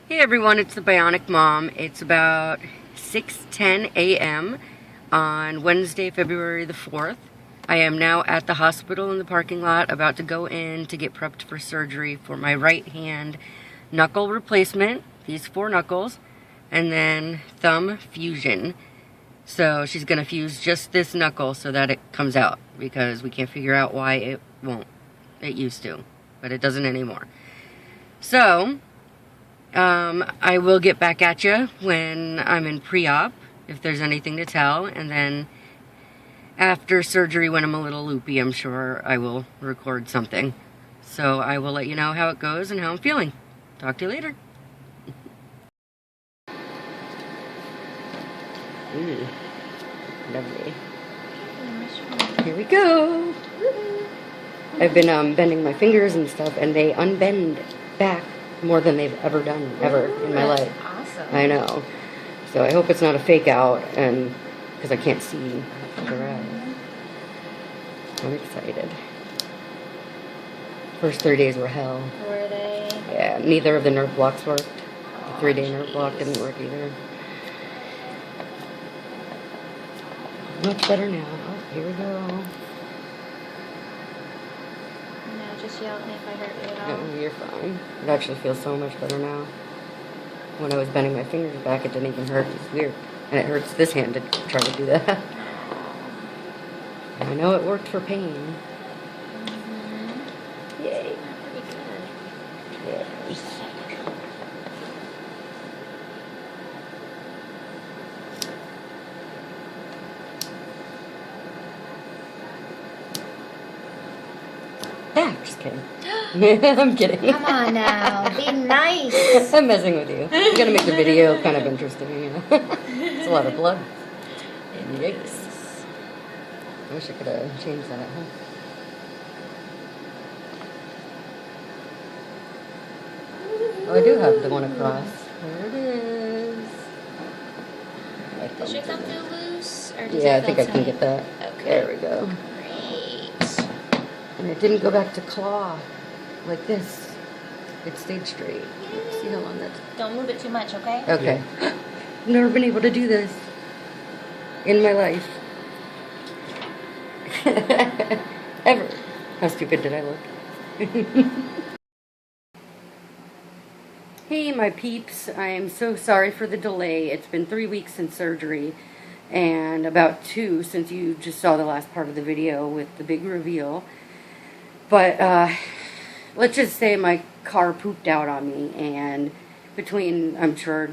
Hey everyone, it's the Bionic Mom. It's about 6:10 a.m. on Wednesday, February the 4th. I am now at the hospital in the parking lot, about to go in to get prepped for surgery for my right hand knuckle replacement, these 4 knuckles, and then thumb fusion. So she's going to fuse just this knuckle so that it comes out, because we can't figure out why it won't. It used to, but it doesn't anymore. So I will get back at you when I'm in pre-op, if there's anything to tell, and then after surgery, when I'm a little loopy, I'm sure I will record something. So I will let you know how it goes and how I'm feeling. Talk to you later. Ooh, lovely. Here we go. I've been bending my fingers and stuff, and they unbend back more than they've ever done, ever in my life. Awesome. I know. So I hope it's not a fake out, and because I can't see her eyes. I'm excited. First 3 days were hell. Were they? Yeah, neither of the nerve blocks worked. The 3-day nerve block didn't work either. Much better now. Oh, here we go. No, just yell at me if I hurt you at all. No, you're fine. It actually feels so much better now. When I was bending my fingers back, it didn't even hurt. It's weird. And it hurts this hand to try to do that. I know it worked for pain. Yay. Pretty good. Yay. Yeah, just kidding. I'm kidding. Come on now, be nice. I'm messing with you. You gotta make the video kind of interesting, you know. It's a lot of blood. Yikes. I wish I could have changed that, huh? Oh, I do have the one across. There it is. Does your thumb feel loose? Or does Yeah, it I think feel I can tight? get that. Okay. There we go. Great. And it didn't go back to claw like this. It stayed straight. See how long that's... Don't move it too much, okay? Okay. I've never been able to do this in my life. Ever. How stupid did I look? Hey, my peeps. I am so sorry for the delay. It's been 3 weeks since surgery, and about 2 since you just saw the last part of the video with the big reveal. But let's just say my car pooped out on me, and between, I'm sure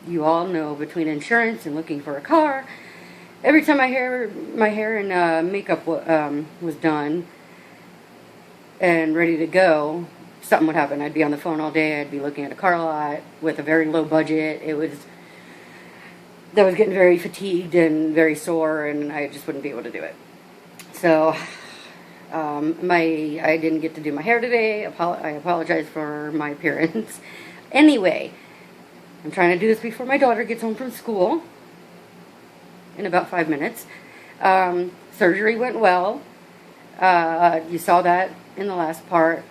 you all know, between insurance and looking for a car, every time my hair and makeup was done and ready to go, something would happen. I'd be on the phone all day. I'd be looking at a car lot with a very low budget. I was getting very fatigued and very sore, and I just wouldn't be able to do it. So I didn't get to do my hair today. I apologize for my appearance. Anyway, I'm trying to do this before my daughter gets home from school in about 5 minutes. Surgery went well. You saw that in the last part.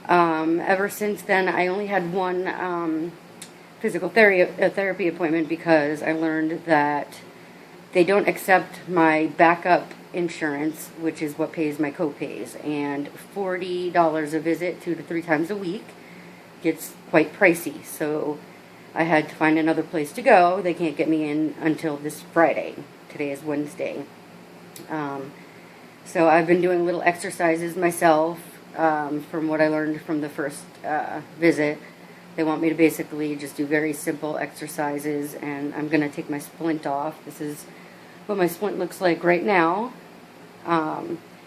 Ever since then, I only had one physical therapy appointment, because I learned that they don't accept my backup insurance, which is what pays my co-pays, and $40 a visit 2 to 3 times a week gets quite pricey. So I had to find another place to go. They can't get me in until this Friday. Today is Wednesday. So I've been doing little exercises myself. From what I learned from the first visit, they want me to basically just do very simple exercises, and I'm going to take my splint off. This is what my splint looks like right now.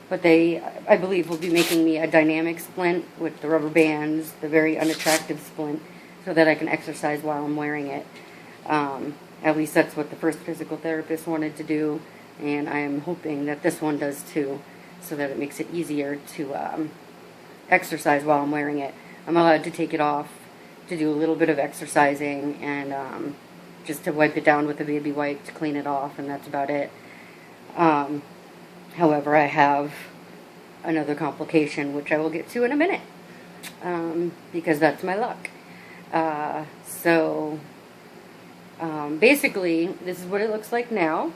But they, I believe, will be making me a dynamic splint with the rubber bands, the very unattractive splint, so that I can exercise while I'm wearing it. At least that's what the first physical therapist wanted to do, and I am hoping that this one does too, so that it makes it easier to exercise while I'm wearing it. I'm allowed to take it off to do a little bit of exercising, and just to wipe it down with a baby wipe to clean it off, and that's about it. However, I have another complication, which I will get to in a minute, because that's my luck. So basically, this is what it looks like now.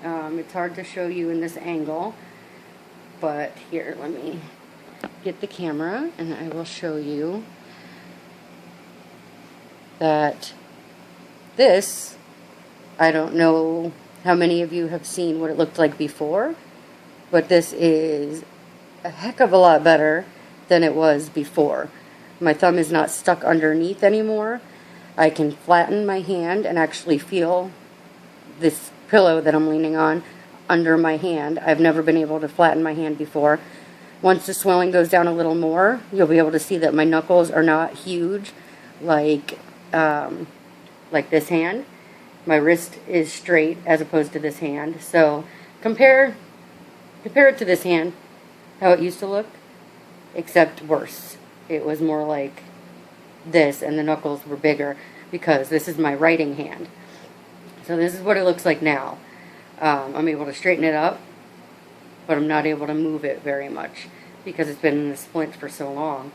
It's hard to show you in this angle, but here, let me get the camera and I will show you that this, I don't know how many of you have seen what it looked like before, but this is a heck of a lot better than it was before. My thumb is not stuck underneath anymore. I can flatten my hand and actually feel this pillow that I'm leaning on under my hand. I've never been able to flatten my hand before. Once the swelling goes down a little more, you'll be able to see that my knuckles are not huge like this hand. My wrist is straight as opposed to this hand. So compare it to this hand, how it used to look, except worse. It was more like this, and the knuckles were bigger because this is my writing hand. So this is what it looks like now. I'm able to straighten it up, but I'm not able to move it very much because it's been in the splint for so long.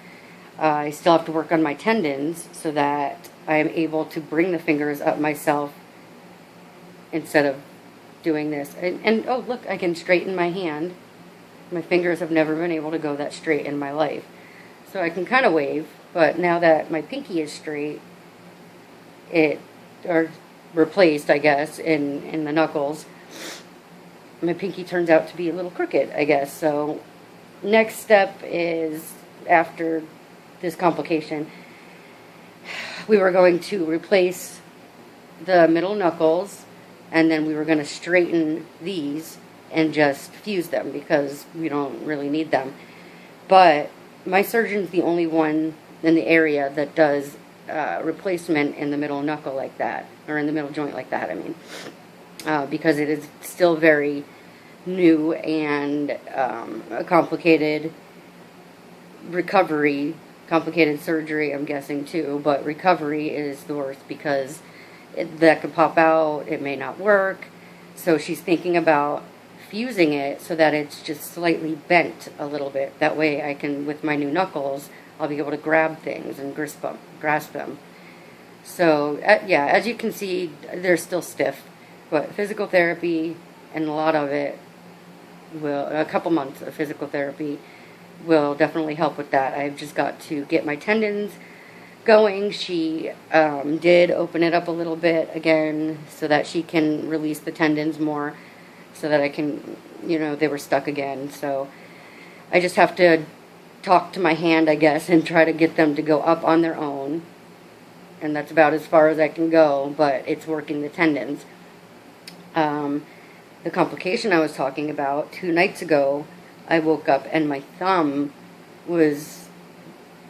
I still have to work on my tendons so that I am able to bring the fingers up myself instead of doing this. And oh, look, I can straighten my hand. My fingers have never been able to go that straight in my life. So I can kind of wave, but now that my pinky is straight, or replaced, I guess, in the knuckles, my pinky turns out to be a little crooked, I guess. So next step is, after this complication, we were going to replace the middle knuckles, and then we were going to straighten these and just fuse them because we don't really need them. But my surgeon's the only one in the area that does replacement in the middle knuckle like that, or in the middle joint like that, I mean, because it is still very new and a complicated complicated surgery, I'm guessing too, but recovery is the worst because that could pop out, it may not work. So she's thinking about fusing it so that it's just slightly bent a little bit. That way I can, with my new knuckles, I'll be able to grab things and grasp them. So, yeah, as you can see, they're still stiff, but physical therapy, and a lot of it a couple months of physical therapy will definitely help with that. I've just got to get my tendons going. She did open it up a little bit again so that she can release the tendons more, so that I can, they were stuck again. So I just have to talk to my hand, I guess, and try to get them to go up on their own. And that's about as far as I can go, but it's working the tendons. The complication I was talking about, 2 nights ago, I woke up and my thumb was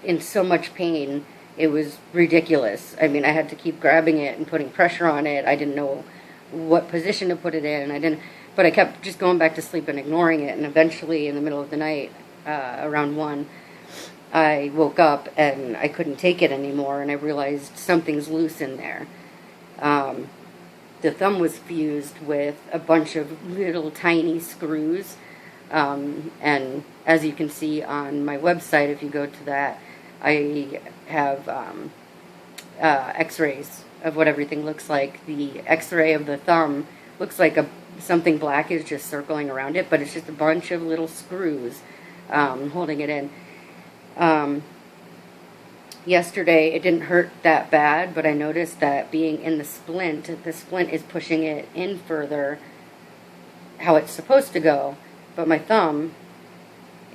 in so much pain. It was ridiculous. I mean, I had to keep grabbing it and putting pressure on it. I didn't know what position to put it in. But I kept just going back to sleep and ignoring it. And eventually, in the middle of the night, around 1, I woke up and I couldn't take it anymore. And I realized something's loose in there. The thumb was fused with a bunch of little tiny screws. And as you can see on my website, if you go to that, I have x-rays of what everything looks like. The x-ray of the thumb looks like something black is just circling around it, but it's just a bunch of little screws holding it in. Yesterday, it didn't hurt that bad, but I noticed that being in the splint is pushing it in further how it's supposed to go. But my thumb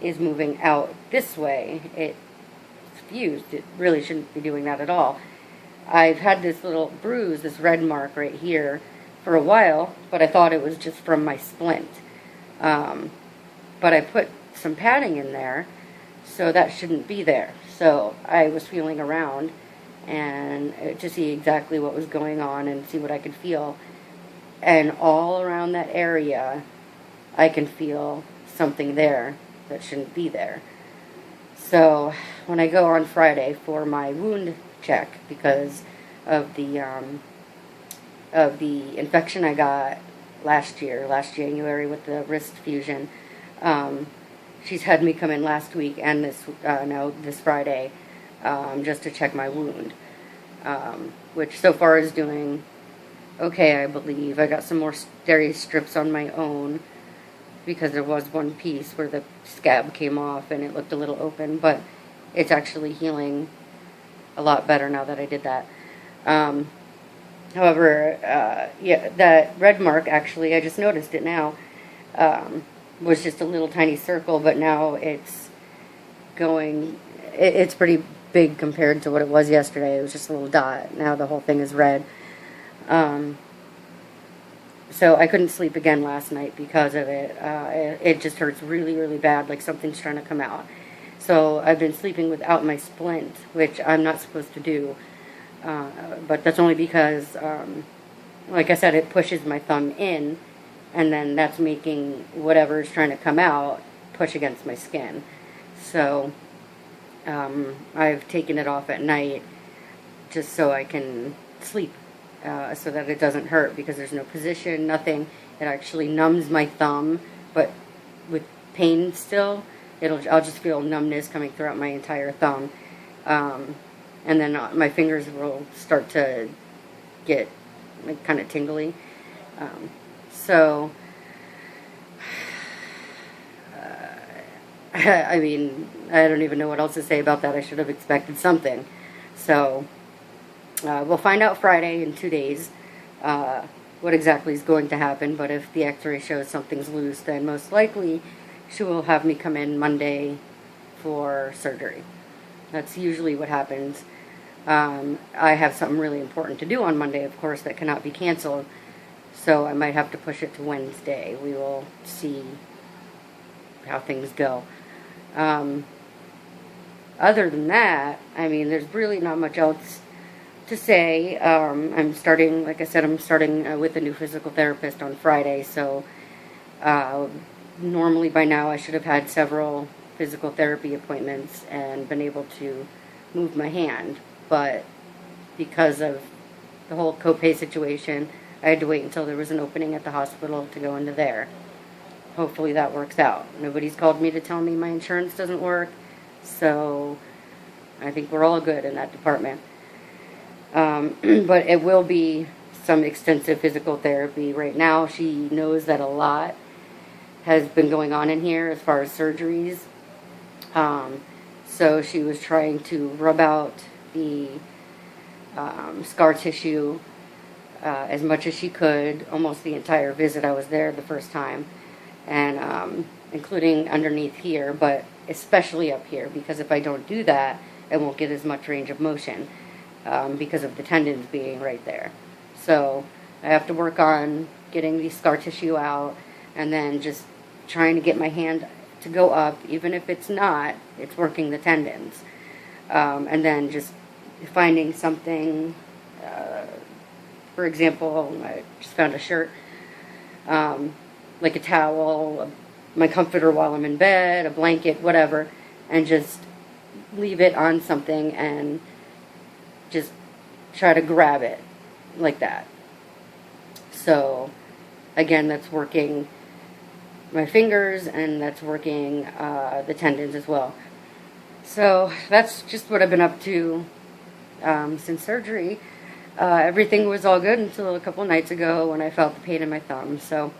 is moving out this way. It's fused. It really shouldn't be doing that at all. I've had this little bruise, this red mark right here, for a while, but I thought it was just from my splint. But I put some padding in there, so that shouldn't be there. So I was feeling around and to see exactly what was going on and see what I could feel. And all around that area, I can feel something there that shouldn't be there. So when I go on Friday for my wound check, because of the infection I got last January with the wrist fusion, she's had me come in last week and this Friday just to check my wound. which so far is doing okay, I believe. I got some more steri strips on my own because there was one piece where the scab came off and it looked a little open, but it's actually healing a lot better now that I did that. However, yeah, that red mark, actually, I just noticed it now, was just a little tiny circle, but now it's going, it's pretty big compared to what it was yesterday. It was just a little dot. Now the whole thing is red. So I couldn't sleep again last night because of it. It just hurts really, really bad, like something's trying to come out. So I've been sleeping without my splint, which I'm not supposed to do. But that's only because, like I said, it pushes my thumb in, and then that's making whatever is trying to come out push against my skin. So I've taken it off at night just so I can sleep, so that it doesn't hurt, because there's no position, nothing. It actually numbs my thumb, but with pain still, I'll just feel numbness coming throughout my entire thumb. And then my fingers will start to get like kind of tingly. I mean, I don't even know what else to say about that. I should have expected something. So we'll find out Friday, in 2 days, what exactly is going to happen. But if the x-ray shows something's loose, then most likely she will have me come in Monday for surgery. That's usually what happens. I have something really important to do on Monday, of course, that cannot be canceled. So I might have to push it to Wednesday. We will see how things go. Other than that, I mean, there's really not much else to say. I'm starting, like I said, with a new physical therapist on Friday. So normally by now I should have had several physical therapy appointments and been able to move my hand. But because of the whole copay situation, I had to wait until there was an opening at the hospital to go into there. Hopefully that works out. Nobody's called me to tell me my insurance doesn't work, so I think we're all good in that department. But it will be some extensive physical therapy. Right now, she knows that a lot has been going on in here as far as surgeries. So she was trying to rub out the scar tissue as much as she could, almost the entire visit. I was there the first time, and including underneath here, but especially up here, because if I don't do that, I won't get as much range of motion because of the tendons being right there. So I have to work on getting the scar tissue out, and then just trying to get my hand to go up, even if it's not, it's working the tendons. And then just finding something, for example, I just found a shirt, like a towel, my comforter while I'm in bed, a blanket, whatever, and just leave it on something and just try to grab it like that. So again, that's working my fingers, and that's working the tendons as well. So that's just what I've been up to since surgery. Everything was all good until a couple nights ago when I felt the pain in my thumb. So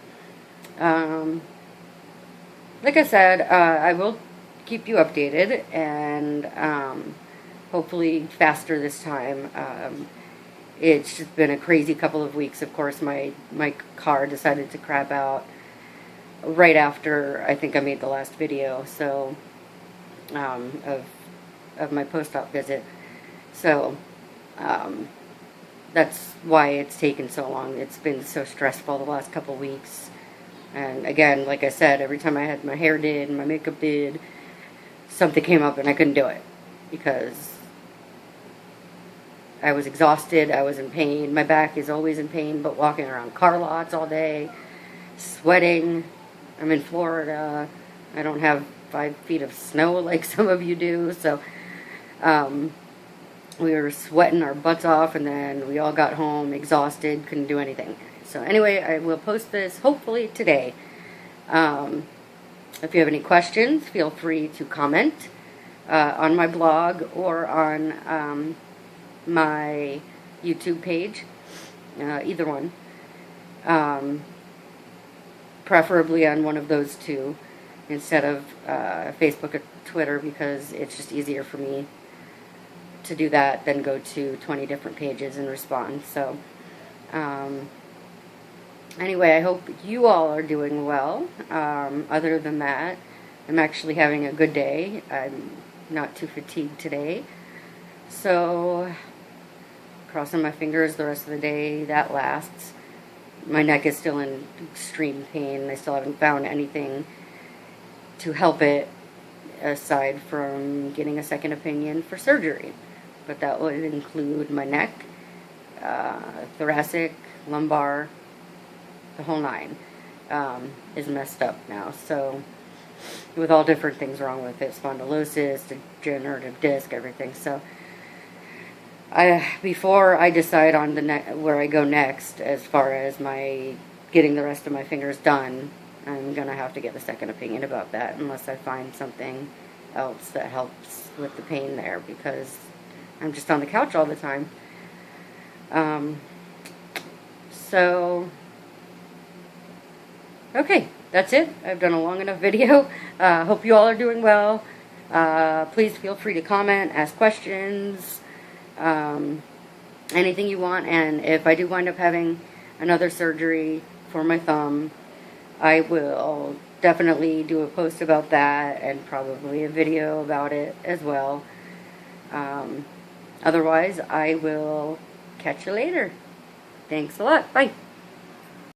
like I said, I will keep you updated, and hopefully faster this time. It's just been a crazy couple of weeks. Of course, my car decided to crap out right after I think I made the last video, so of my post-op visit. So that's why it's taken so long. It's been so stressful the last couple weeks. And again, like I said, every time I had my hair did and my makeup did, something came up and I couldn't do it because I was exhausted, I was in pain. My back is always in pain, but walking around car lots all day, sweating. I'm in Florida. I don't have 5 feet of snow like some of you do, so we were sweating our butts off, and then we all got home exhausted, couldn't do anything. So anyway, I will post this hopefully today. If you have any questions, feel free to comment on my blog or on my YouTube page, either one. Preferably on one of those two instead of Facebook or Twitter, because it's just easier for me to do that than go to 20 different pages and respond. So anyway, I hope you all are doing well. Other than that, I'm actually having a good day. I'm not too fatigued today. So, crossing my fingers the rest of the day that lasts. My neck is still in extreme pain. I still haven't found anything to help it aside from getting a second opinion for surgery. But that would include my neck, thoracic, lumbar, the whole nine is messed up now. So, with all different things wrong with it, spondylosis, degenerative disc, everything. So, before I decide on where I go next, as far as my getting the rest of my fingers done, I'm gonna have to get a second opinion about that, unless I find something else that helps with the pain there, because I'm just on the couch all the time. So, okay, that's it. I've done a long enough video. Hope you all are doing well. Please feel free to comment, ask questions, anything you want. And if I do wind up having another surgery for my thumb, I will definitely do a post about that and probably a video about it as well. Otherwise, I will catch you later. Thanks a lot. Bye.